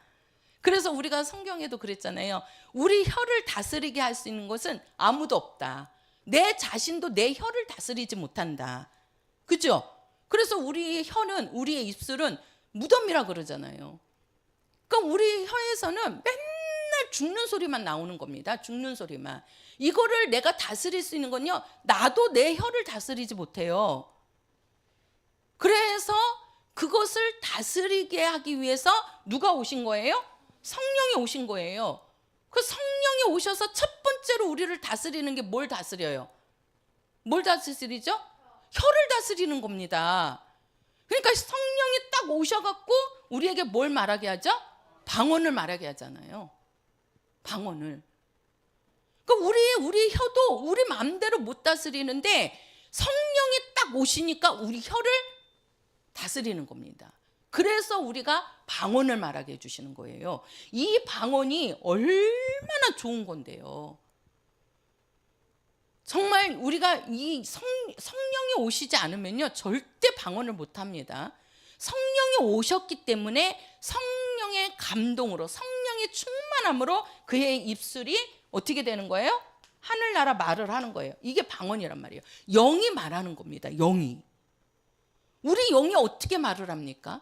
Speaker 2: 그래서 우리가 성경에도 그랬잖아요. 우리 혀를 다스리게 할 수 있는 것은 아무도 없다. 내 자신도 내 혀를 다스리지 못한다. 그죠? 그래서 우리의 혀는 우리의 입술은 무덤이라 그러잖아요. 그러니까 우리 혀에서는 맨날 죽는 소리만 나오는 겁니다. 죽는 소리만. 이거를 내가 다스릴 수 있는 건요. 나도 내 혀를 다스리지 못해요. 그래서 그것을 다스리게 하기 위해서 누가 오신 거예요? 성령이 오신 거예요. 그 성령이 오셔서 첫 번째로 우리를 다스리는 게 뭘 다스려요? 뭘 다스리죠? 혀를 다스리는 겁니다. 그러니까 성령이 딱 오셔갖고 우리에게 뭘 말하게 하죠? 방언을 말하게 하잖아요. 방언을. 그러니까 우리 혀도 우리 마음대로 못 다스리는데 성령이 딱 오시니까 우리 혀를 다스리는 겁니다. 그래서 우리가 방언을 말하게 해주시는 거예요. 이 방언이 얼마나 좋은 건데요. 정말 우리가 이 성령이 오시지 않으면요 절대 방언을 못합니다. 성령이 오셨기 때문에 성령의 감동으로 성령의 충만함으로 그의 입술이 어떻게 되는 거예요? 하늘나라 말을 하는 거예요. 이게 방언이란 말이에요. 영이 말하는 겁니다. 영이. 우리 영이 어떻게 말을 합니까?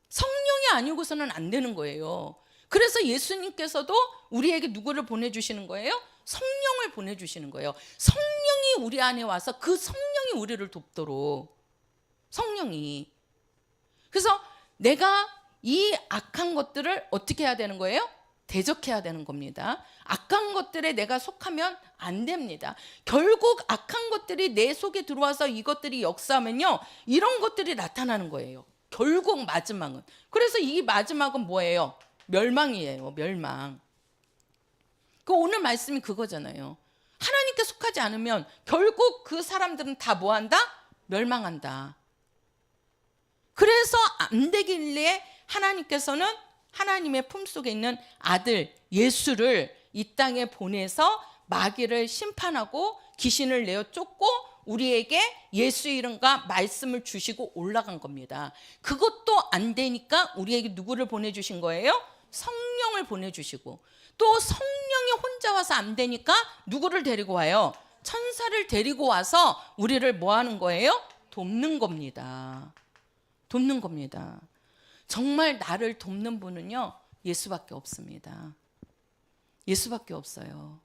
Speaker 2: 성령이 아니고서는 안 되는 거예요. 그래서 예수님께서도 우리에게 누구를 보내주시는 거예요? 성령을 보내주시는 거예요. 성령이 우리 안에 와서 그 성령이 우리를 돕도록. 성령이. 그래서 내가 이 악한 것들을 어떻게 해야 되는 거예요? 대적해야 되는 겁니다. 악한 것들에 내가 속하면 안 됩니다. 결국 악한 것들이 내 속에 들어와서 이것들이 역사하면요 이런 것들이 나타나는 거예요. 결국 마지막은. 그래서 이 마지막은 뭐예요? 멸망이에요. 멸망. 그 오늘 말씀이 그거잖아요. 하나님께 속하지 않으면 결국 그 사람들은 다 뭐한다? 멸망한다. 그래서 안 되길래 하나님께서는 하나님의 품속에 있는 아들 예수를 이 땅에 보내서 마귀를 심판하고 귀신을 내어 쫓고 우리에게 예수 이름과 말씀을 주시고 올라간 겁니다. 그것도 안 되니까 우리에게 누구를 보내주신 거예요? 성령을 보내주시고 또 성령이 혼자 와서 안 되니까 누구를 데리고 와요? 천사를 데리고 와서 우리를 뭐 하는 거예요? 돕는 겁니다. 돕는 겁니다. 정말 나를 돕는 분은요 예수밖에 없습니다. 예수밖에 없어요.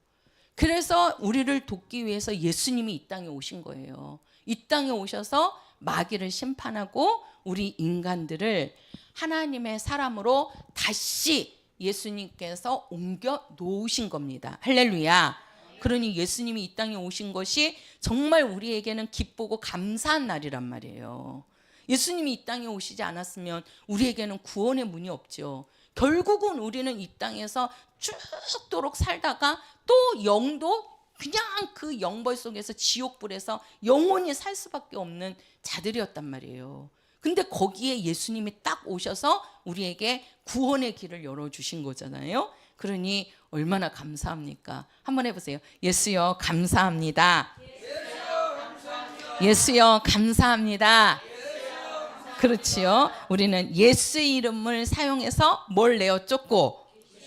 Speaker 2: 그래서 우리를 돕기 위해서 예수님이 이 땅에 오신 거예요. 이 땅에 오셔서 마귀를 심판하고 우리 인간들을 하나님의 사람으로 다시 예수님께서 옮겨 놓으신 겁니다. 할렐루야. 그러니 예수님이 이 땅에 오신 것이 정말 우리에게는 기쁘고 감사한 날이란 말이에요. 예수님이 이 땅에 오시지 않았으면 우리에게는 구원의 문이 없죠. 결국은 우리는 이 땅에서 쭉도록 살다가 또 영도 그냥 그 영벌 속에서 지옥불에서 영원히 살 수밖에 없는 자들이었단 말이에요. 근데 거기에 예수님이 딱 오셔서 우리에게 구원의 길을 열어주신 거잖아요. 그러니 얼마나 감사합니까? 한번 해보세요. 예수여 감사합니다. 예수여 감사합니다. 그렇지요. 우리는 예수 이름을 사용해서 뭘 내어 쫓고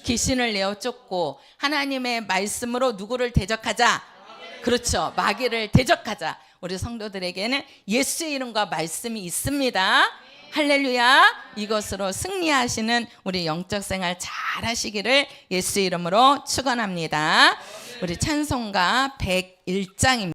Speaker 2: 귀신을 내어 쫓고 하나님의 말씀으로 누구를 대적하자. 그렇죠. 마귀를 대적하자. 우리 성도들에게는 예수 이름과 말씀이 있습니다. 할렐루야. 이것으로 승리하시는 우리 영적 생활 잘 하시기를 예수 이름으로 축원합니다. 우리 찬송가 101장입니다.